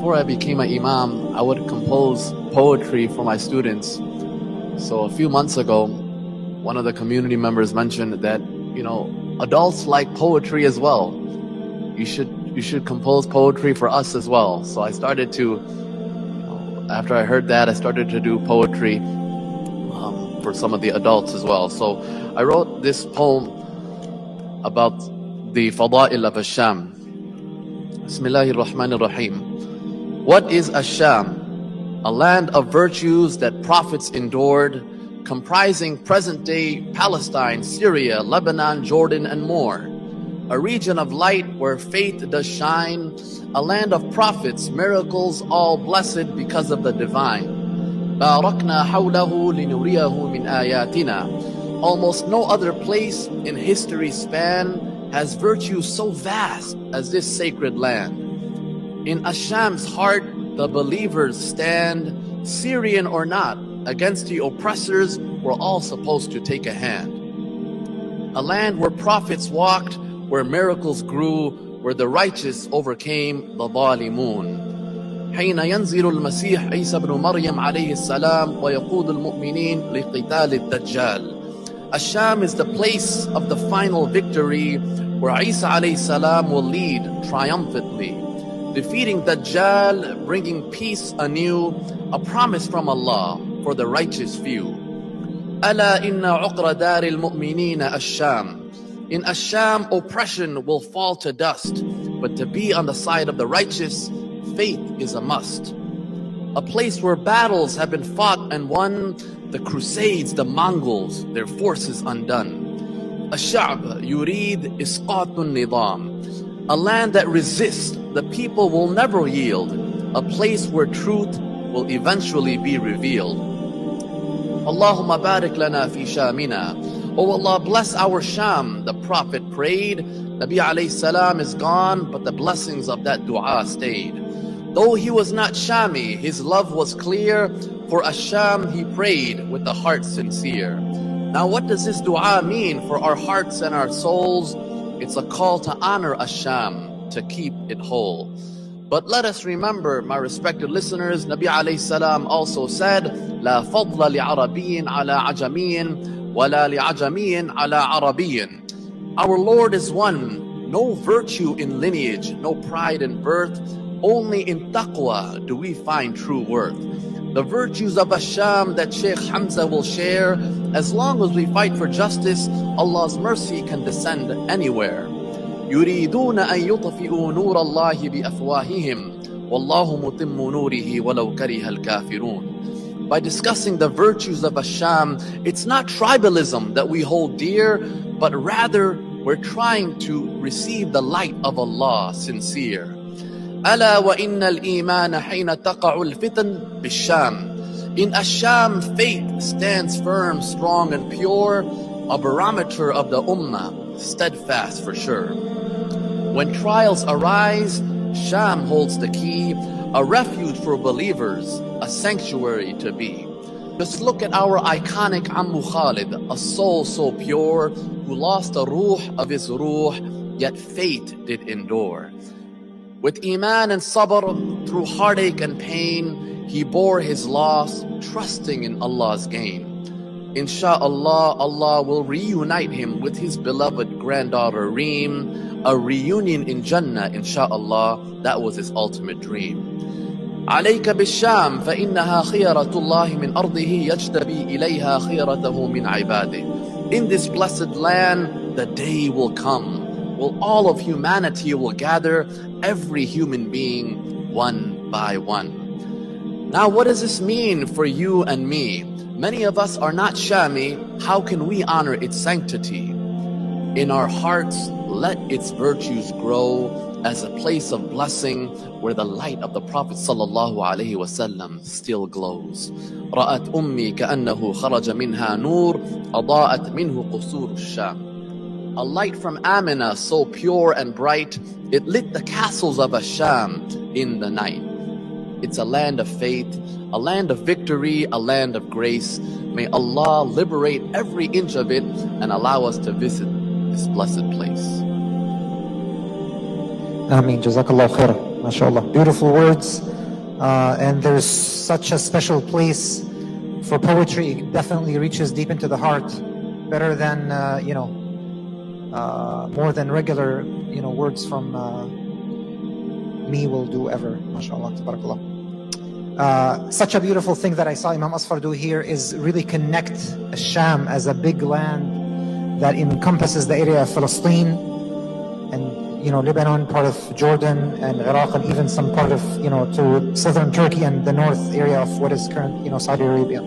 before I became an imam, I would compose poetry for my students. So a few months ago, one of the community members mentioned that, adults like poetry as well. You should compose poetry for us as well. So I started to, after I heard that, I started to do poetry for some of the adults as well. So I wrote this poem about the Fada'il of Al-Sham. Bismillahir Rahmanir Rahim. What is Al-Sham? A land of virtues that prophets endured, comprising present-day Palestine, Syria, Lebanon, Jordan, and more. A region of light where faith does shine, a land of prophets, miracles, all blessed because of the divine. باركنا حوله لنريه من آياتنا. Almost no other place in history's span has virtue so vast as this sacred land. In Al-Sham's heart, the believers stand, Syrian or not, against the oppressors. We're all supposed to take a hand. A land where prophets walked, where miracles grew, where the righteous overcame the ظالمون. حين ينزل المسيح عيسى بن مريم عليه السلام ويقود المؤمنين لقتال الدجال. Al-Sham is the place of the final victory where Isa alayhi salam will lead triumphantly, defeating Dajjal, bringing peace anew, a promise from Allah for the righteous few. ألا إن عقر دار المؤمنين Al-Sham. In Al-Sham, oppression will fall to dust, but to be on the side of the righteous, faith is a must. A place where battles have been fought and won, the Crusades, the Mongols, their forces undone. Al-Sha'b yurid isqatun nidam. A land that resists, the people will never yield. A place where truth will eventually be revealed. Allahumma barik lana fi shamina. Oh Allah, bless our Sham. The Prophet prayed. Nabi alayhi salam is gone, but the blessings of that dua stayed. Though he was not Shami, his love was clear. For Al-Sham he prayed with a heart sincere. Now what does this dua mean for our hearts and our souls? It's a call to honor Al-Sham, to keep it whole. But let us remember, my respected listeners, Nabi alayhi salam also said, لا فضل لعربي على عجمي ولا لعجمي على عربي. Our Lord is one, no virtue in lineage, no pride in birth, only in taqwa do we find true worth. The virtues of Al-Sham that Sheikh Hamza will share, as long as we fight for justice, Allah's mercy can descend anywhere. يريدون أن يطفئوا نور الله بأفواههم والله متم نوره ولو كره الكافرون. By discussing the virtues of Al-Sham, it's not tribalism that we hold dear, but rather we're trying to receive the light of Allah sincere. ألا وإن الإيمان حين تقع الفتن بالشام. In Al-Sham, faith stands firm, strong and pure, a barometer of the ummah, steadfast for sure. When trials arise, Sham holds the key, a refuge for believers, a sanctuary to be. Just look at our iconic Ammu Khalid, a soul so pure, who lost the ruh of his ruh, yet faith did endure. With iman and sabr, through heartache and pain, he bore his loss, trusting in Allah's gain. Insha'Allah, Allah will reunite him with his beloved granddaughter Reem, a reunion in Jannah, insha'Allah, that was his ultimate dream. عليك بالشام فإنها خيرة الله من أرضه يجتبي إليها خيرته من عباده. In this blessed land, the day will come, will all of humanity will gather, every human being, one by one. Now what does this mean for you and me? Many of us are not Shami. How can we honor its sanctity? In our hearts, let its virtues grow as a place of blessing where the light of the Prophet ﷺ still glows. رأت أمي كأنه خرج منها نور أضاءت منه قصور الشام. A light from Amina, so pure and bright, it lit the castles of Al-Sham in the night. It's a land of faith, a land of victory, a land of grace. May Allah liberate every inch of it and allow us to visit this blessed place. Ameen. Jazakallah khair. MashaAllah. Beautiful words. And there's such a special place for poetry. It definitely reaches deep into the heart, better than more than regular words from me will do ever. MashaAllah, tabarakallah. Such a beautiful thing that I saw Imam Azfar do here is really connect Al-Sham as a big land that encompasses the area of Palestine and Lebanon, part of Jordan and Iraq, and even some part of to southern Turkey and the north area of what is current Saudi Arabia.